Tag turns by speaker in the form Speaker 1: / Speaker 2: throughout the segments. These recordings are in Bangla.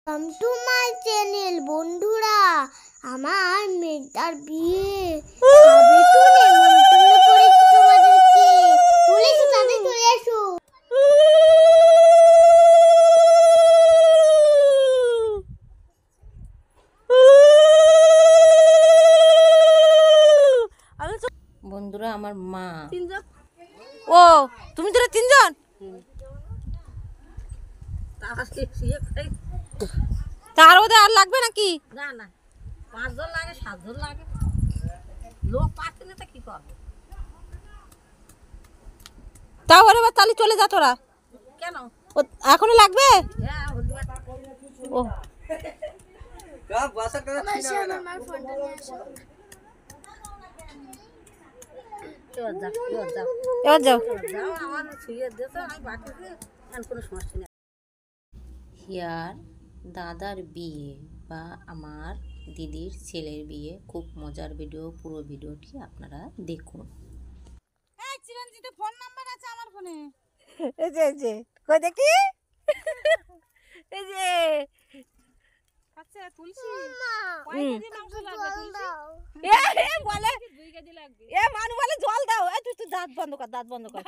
Speaker 1: Welcome to my channel বন্ধুরা আমার মেয়েটার বিয়ে হবে তো নেমন্তন্ন করেছি তোমাদেরকে বলেছি তাদের চলে আসো
Speaker 2: বন্ধুরা আমার মা
Speaker 3: ও তুমি তোরা তিনজন তার মধ্যে আর লাগবে নাকি?
Speaker 2: না না 5 জন লাগে 7 জন লাগে লোক পাচ্ছে না তো কি করব
Speaker 3: তাও ওরে বা তাহলে চলে যা তোরা
Speaker 2: কেন
Speaker 3: এখনো লাগবে
Speaker 2: হ্যাঁ
Speaker 3: ও
Speaker 4: কা বাসা করে ছিনা না
Speaker 1: আমার ফোনটা নিয়ে আসো
Speaker 3: এবার যাও
Speaker 2: যাও আমার শুয়ে দিতে আমি বাকিতে আর কোনো সমস্যা নেই হিয়ার দাদার বিয়ে বা আমার দিদির ছেলের বিয়ে খুব মজার ভিডিও পুরো ভিডিওটি আপনারা দেখুন
Speaker 3: এই চিরঞ্জিতের ফোন নাম্বার আছে আমার ফোনে এই যে কই দেখি এই যে আচ্ছা তুলসী কয় কেজি মাংস লাগবে তুলসী এ বলে 2 কেজি লাগবে এ মানু বলে জল দাও এই তুই দাঁত বন্ধ কর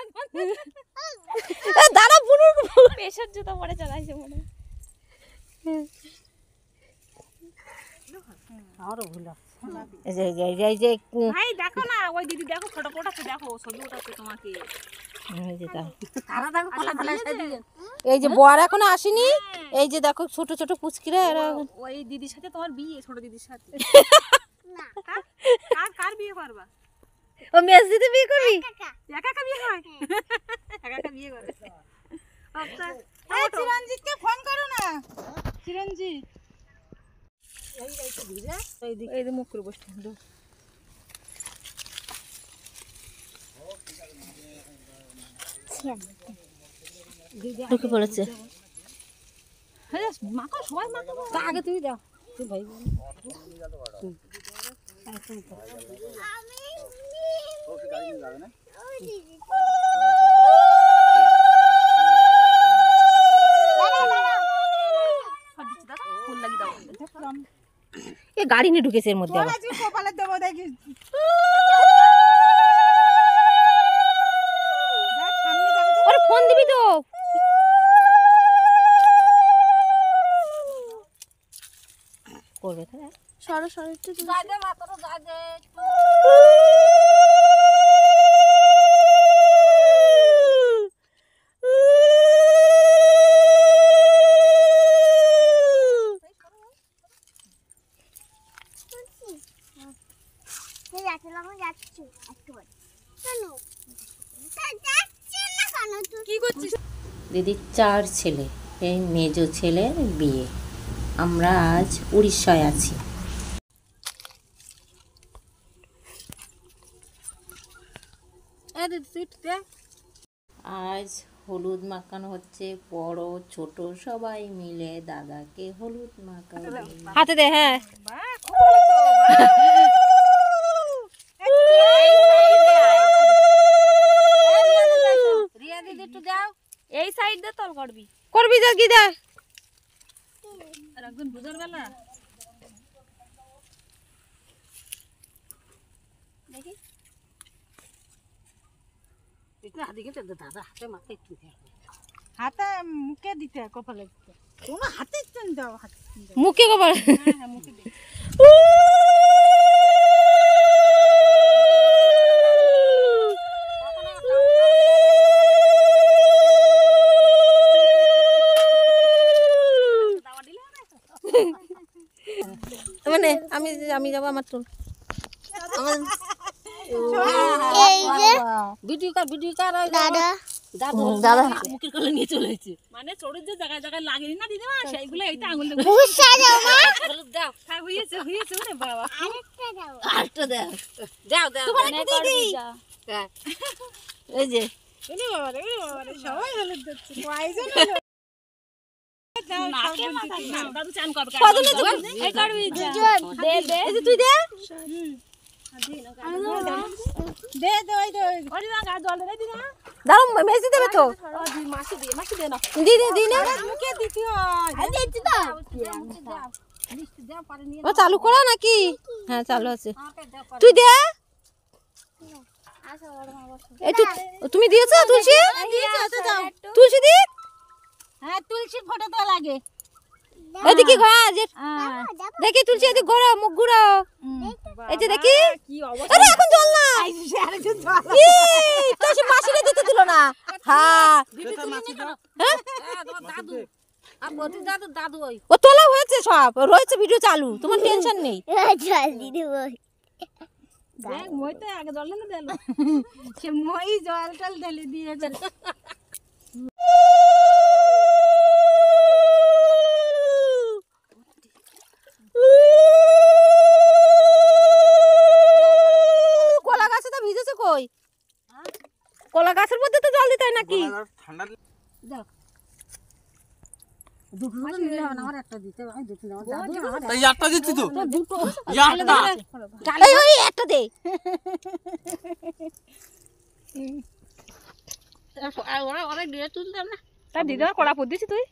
Speaker 3: এ দাঁড়া বুনুর প্রেসার জুতা পরে চালাইছে মনে
Speaker 2: আমারও ভুল
Speaker 3: এই যে
Speaker 5: ভাই দেখো না ওই দিদি দেখো ফটো ওঠাচ্ছে দেখো ছবি ওঠাচ্ছে তোমাকে
Speaker 2: তারা দেখো কলা ফলা দিয়ে
Speaker 3: এই যে বর এখনো আসেনি এই যে দেখো ছোট ছোট পুচকিরা এরা
Speaker 5: ওই দিদির সাথে তোমার বিয়ে ছোট দিদির সাথে না কার বিয়ে করবা
Speaker 3: ও মেজ দিদি বিয়ে করবি
Speaker 5: একা একা বিয়ে হয় একা একা বিয়ে করে আচ্ছা
Speaker 3: এই চিরঞ্জিতকে ফোন করো না চিরঞ্জিত
Speaker 5: এই যে মুখ করে বসতে
Speaker 3: ঢুকে পড়েছে
Speaker 5: হ্যাঁ মাখো সবাই মাখো
Speaker 2: তা আগে তুমি দাও তুই ভাই
Speaker 4: ওকে গাড়ি নিয়ে যাবে না
Speaker 5: ফুল লাগি দাও
Speaker 3: এ গাড়ি নিয়ে ঢুকেছে এর মধ্যে আবার
Speaker 5: আজকে কপালে দেবো দেখি দেখ সামনে যাবে তো
Speaker 3: আরে ফোন দিবি তো করবে তাহলে
Speaker 1: সরো একটু
Speaker 2: যাই দে মাত্র যাই দে
Speaker 1: যাচ্ছি একটু কেন যাচ্ছি না কেন তুই
Speaker 5: কি করছিস
Speaker 2: দিদির 4 ছেলে এই মেজো ছেলের বিয়ে আমরা আজ উড়িষ্যায় আছি আজ হলুদ মাখানো হচ্ছে বড় ছোট সবাই মিলে দাদাকে হলুদ মাখাবে
Speaker 3: হাতে দে হ্যাঁ
Speaker 2: রিয়া দিদি একটু দাও
Speaker 5: এই সাইড দে তল করবি
Speaker 3: করবি যা কি দে
Speaker 5: আর একজন বুঝার বেলা
Speaker 2: দেখি একটু হাতে গেছে দাদা হাতে মাথায় একটু
Speaker 5: হাতে মুখে দিতে কপালে দিতে তোমার হাতে দাও হাতে
Speaker 3: মুখে কবার
Speaker 5: হ্যাঁ মুখে দে
Speaker 3: মানে আমি যাব আমার তো
Speaker 1: এই যে
Speaker 2: ভিডিও কর
Speaker 1: দাদা
Speaker 3: দাদা
Speaker 2: মুখের করে নিয়ে চলে এসেছে
Speaker 5: মানে চড়ে যে জায়গায় জায়গায় লাগেনি না দিদি মা সেইগুলো এইটা আঙুল দিয়ে
Speaker 1: ভুসা দাও মা
Speaker 2: হলুদ দাও
Speaker 5: হ্যাঁ হয়েছে ওরে বাবা
Speaker 1: আরেকটা দাও
Speaker 2: আরেকটা দাও দাও
Speaker 3: দিদি
Speaker 2: হ্যাঁ
Speaker 3: এই যে
Speaker 5: ওরে বাবা রে সবাই হলুদ দিচ্ছে কয়জন নাকে মাথা না দাদু চান করবে
Speaker 3: কদনে তো
Speaker 5: এই করবি যা
Speaker 1: দুজন
Speaker 5: দে দে
Speaker 3: এই যে তুই দে দে দে ওই দে
Speaker 5: ওরে না গায়ে জল দে দি না
Speaker 3: দাঁড়াও মেজে দেবে তো
Speaker 5: ও দি মাসি দে না
Speaker 3: দি দি দি না
Speaker 5: মুখে দিতে হয়
Speaker 1: আমি দিচ্ছি তো
Speaker 5: মিষ্টি দাও পারে নিয়ে
Speaker 3: ও চালু করো নাকি হ্যাঁ চালু আছে তুই দে
Speaker 1: আসো বড় মা বসো
Speaker 3: এই তুমি দিয়েছো তুলসী তুলসী দি
Speaker 5: হ্যাঁ তুলসীর ফটো তো লাগে
Speaker 3: এদিকে ঘোরা যে
Speaker 5: হ্যাঁ
Speaker 3: দেখি তুলসী এদিকে ঘোরা মুখ ঘুরো এই যে দেখি
Speaker 5: কি অবস্থা
Speaker 3: আরে এখন জল না তো সে মাসিরে দিতে দিল না হ্যাঁ হ্যাঁ
Speaker 5: তোমার দাদু আর বটি দাদু ওই
Speaker 3: ও তোলা হয়েছে সব রয়েছে ভিডিও চালু তোমার টেনশন নেই
Speaker 1: জল দিদি বল
Speaker 5: দেখ মই তো আগে জল না দিল সে মই জল টল ঢেলে দিয়েছে
Speaker 3: কলা গাছে তো ভিজেছে কই কলা গাছের মধ্যে তো জল দিতে হয় নাকি
Speaker 4: ঠান্ডা
Speaker 5: দাও দুটো তো নিলে হবে না আমার একটা দিতে আমি দুটো দাও দাদু আমার
Speaker 4: এই একটা দিচ্ছি তো
Speaker 5: দুটো
Speaker 4: একটা
Speaker 3: এই ওই একটা দে
Speaker 5: ওরা ওরা দিয়ে তুলতাম না তা দিদি কড়া পর দিছি তুই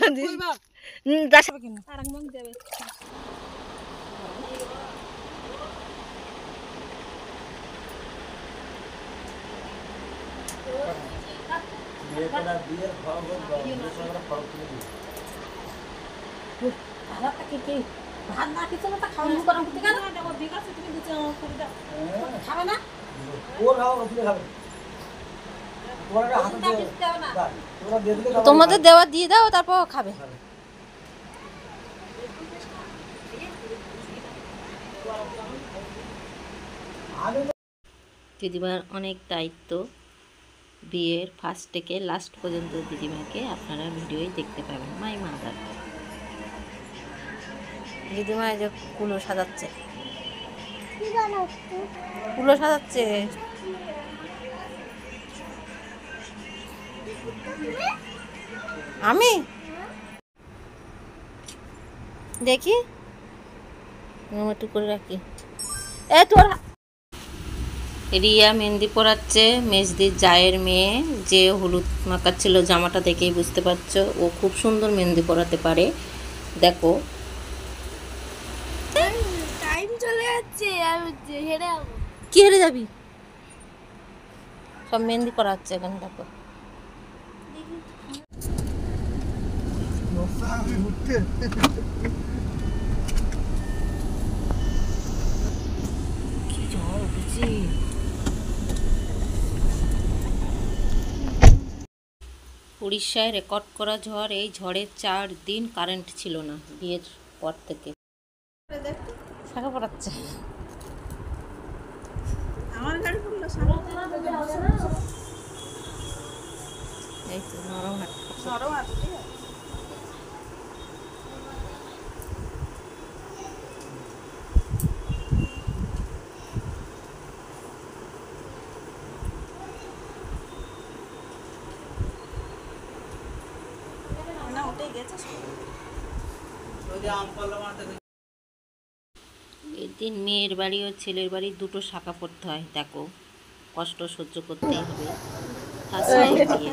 Speaker 5: আর এক মগ দেবে ভাত না কিছু না খাওয়া গরম করতে গেল দেখো বিকাশে তুমি দিচ্ছ করে দাও খাবে না
Speaker 3: তোমাদের দেওয়া দিয়ে দাও তারপর খাবে
Speaker 2: দিদিমার অনেক দায়িত্ব বিয়ের ফার্স্ট থেকে লাস্ট পর্যন্ত দিদিমাকে আপনারা ভিডিওই দেখতে পাবেন মাই মাদার।
Speaker 3: দিদিমা এই যে কুলো সাজাচ্ছে
Speaker 1: কি বানাচ্ছো
Speaker 3: কুলো সাজাচ্ছে আমি দেখি একটু করে রাখি এ তোর
Speaker 2: রিয়া মেহেন্দি পরাচ্ছে মেজদির জায়ের মেয়ে, যে হলুদ মাখাচ্ছিল জামাটা দেখেই বুঝতে পারছো ও খুব সুন্দর মেহেন্দি পরাতে পারে। দেখো
Speaker 1: টাইম চলে যাচ্ছে আমি হেরে যাবো
Speaker 3: কি হেরে যাবি সব মেহেন্দি করা হচ্ছে এখানে দেখো কি ঝড় উঠেছে
Speaker 2: উড়িষ্যায় রেকর্ড করা ঝড়, এই ঝড়ে 4 দিন কারেন্ট ছিল না বিয়ের পর থেকে।
Speaker 3: শাখা পড়াচ্ছে
Speaker 5: আমার গাড়ি পড়লো
Speaker 2: এই তো নরম হাট
Speaker 5: সরো আছে না ওটাই গেছে
Speaker 2: এদিন মেয়ের বাড়ি ও ছেলের বাড়ি দুটো শাখা পড়তে হয়। দেখো কষ্ট সহ্য করতেই হবে। ফার্স্ট টাইম বিয়ে।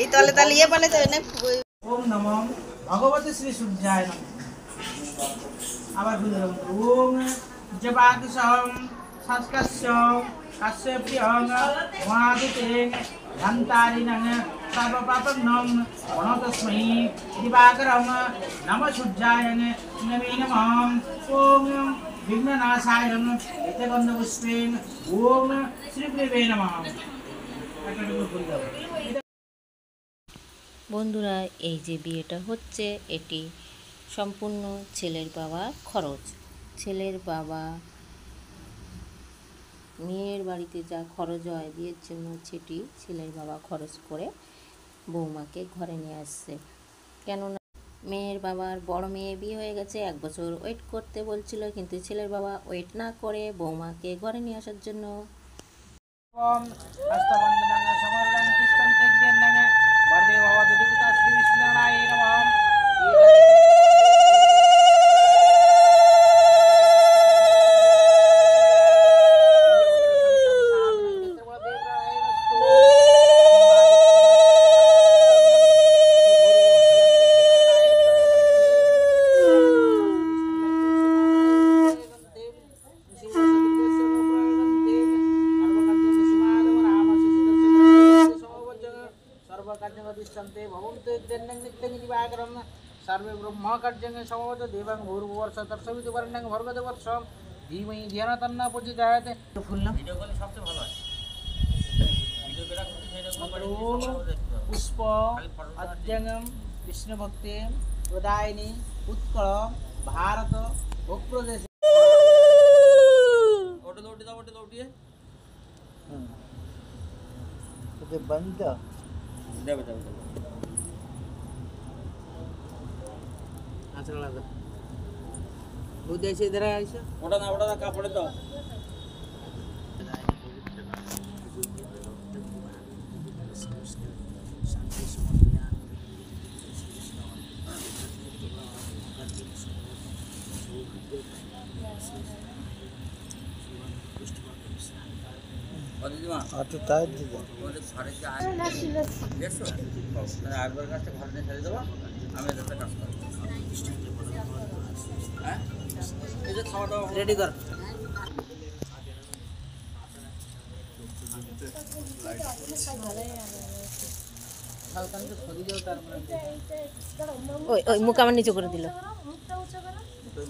Speaker 3: এই তলে তলে ইয়ে বলে যাবে না
Speaker 6: ওম নমঃ ভগবতে শ্রী সূর্যায় নমঃ। আবার ওম জবাগসহম সংস্কস্য কাস্য প্রিয়ং মহাদুতেং ধন্তারিণং সর্বপাপন্নং গণতস্মৈ দিবাকরং নমঃ সূর্যায় নমে নমঃ। ওম বিঘ্ননাশায় এতগন্ধপুষ্পেং ওম শ্রীদেবে নমঃ। একটা করে দাও।
Speaker 2: বন্ধুরা এই যে বিয়েটা হচ্ছে এটি সম্পূর্ণ ছেলের বাবার খরচ। ছেলের বাবা মেয়ের বাড়িতে যা খরচ হয় বিয়ের জন্য সেটি ছেলের বাবা খরচ করে বৌমাকে ঘরে নিয়ে আসছে। কেননা মেয়ের বাবার বড় মেয়ে বিয়ে হয়ে গেছে, 1 বছর ওয়েট করতে বলছিল, কিন্তু ছেলের বাবা ওয়েট না করে বৌমাকে ঘরে নিয়ে আসার জন্য
Speaker 6: ओम हस्तबंधनं समर्दं कृष्णं तेज्यन्नं वरदे भवतु दुर्गा श्री विष्णुनारायण नमः। प्रतिष्ठन्ते भवन्तु यज्ञं नित्यं दिवाकरं सर्वे ब्रह्मकार्यं समवत देवां भूर्भुवस्स तत्सवितुर्वरेण्यं भर्गदेवस्सं धीमहि धिया तन्नः प्रचोदयात्। ফুল না ভিডিও কলে সবচেয়ে ভালো হয় ভিডিও করা করতে সেটা পুষ্প অজ্ঞানম বিষ্ণু ভক্তি প্রদায়িনী উৎকল ভারত ভোগপ্রদেশ ওটা উঠিয়ে ওকে বন্ধ দেবে আচ্ছা লাগা বুঝে এসে इधर আইসা ওটা না কাপড়ে দাও আচ্ছা তাই দিবা ওদের সাড়ে দেখছো একবার কাছে ঘরে নিয়ে ছেড়ে দেবো আমি এটাতে কাজ করব হ্যাঁ এই যে খাওয়া দাওয়া রেডি কর
Speaker 5: ওই মুখ আমার নিচে করে দিল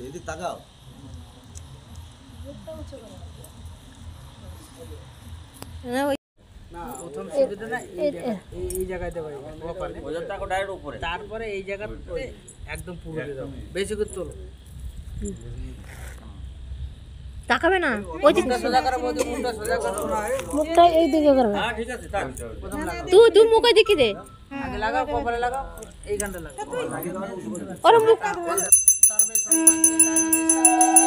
Speaker 4: এদিকে তাকাও
Speaker 5: না ওই
Speaker 6: না প্রথম সিঁড়িটা না এই জায়গায় দেবো ওখানে ওজনটা ডাইরেক্ট উপরে তারপরে এই জায়গাতে একদম পুরোতে দাও বেশি করে তোলো
Speaker 5: তাকাবে না ওই দিকে
Speaker 6: সোজা করো বৌদি মুখটা সোজা করো
Speaker 5: মুখটা এই দিকে করবে
Speaker 4: হ্যাঁ ঠিক আছে থাক
Speaker 6: প্রথম লাগাও
Speaker 5: তুই মুখ ওই দিকে দে
Speaker 6: আগে লাগাও কপালে লাগাও এইখানটা লাগাও
Speaker 5: ওর মুখ
Speaker 6: সর্বে সম্মানিত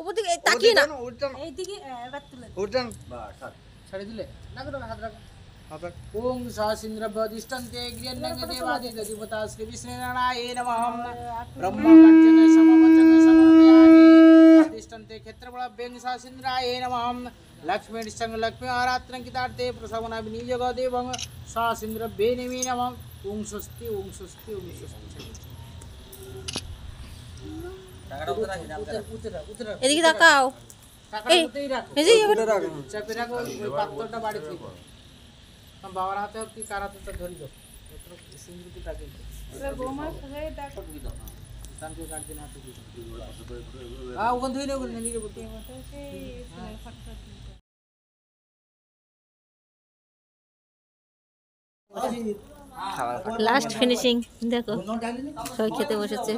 Speaker 5: উপর দিকে তাকিয়ে না
Speaker 6: ছাড়ে দিলে লাগো হাত রাখো ওম সহস্রন্দ্রভ্যধিষ্ঠন্তে গৃহণ্যং দেবাদিদেবতা শ্রী বিষ্ণুনারায়ণে নমঃ ব্রহ্মকার্যং সমবচন সমর্পয়ামি প্রতিষ্ঠন্তে ক্ষেত্রবলভ্যং সহস্রন্দ্রায় নমঃ লক্ষ্মীশ্চং লক্ষ্মী আরাত্রং কিতার্থে প্রসবনা বিনিয়োগ দেবং সহস্রন্দ্রভ্যে নমঃ ওম স্বস্তি ওম স্বস্তি ওম স্বস্তি টাকাটা উঠে রাখি না উঠে রাখ
Speaker 5: এদিকে তাকাও
Speaker 6: টাকাটা উঠেই রাখো
Speaker 5: এই যে এবার
Speaker 6: চাপে রাখো ওই পাত্রটা বাড়ি থেকে বাবার হাতে হোক কি কার হাতে তো ধরি দাও সিন্দুরটা কিন্তু তানকে কাট দিন হাতে দিয়ে ওখান ধুই না ওখানে নিয়ে বলতে
Speaker 5: লাস্ট ফিনিশিং দেখো সবাই খেতে বসেছে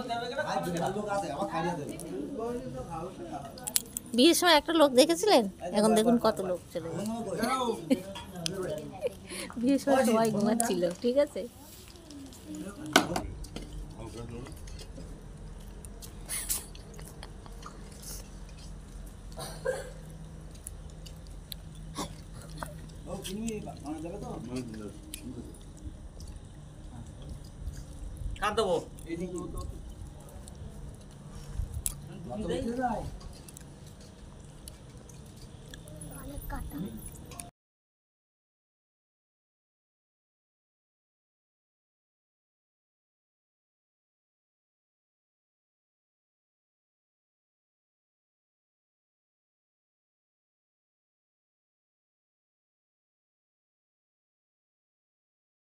Speaker 5: বিয়ের সময় একটা লোক দেখেছিলেন এখন দেখুন কত লোক চলে গেছে বিয়ের সময় সবাই ঘুমাচ্ছিল ঠিক আছে
Speaker 4: কাট দেবো
Speaker 1: অনেক কাটা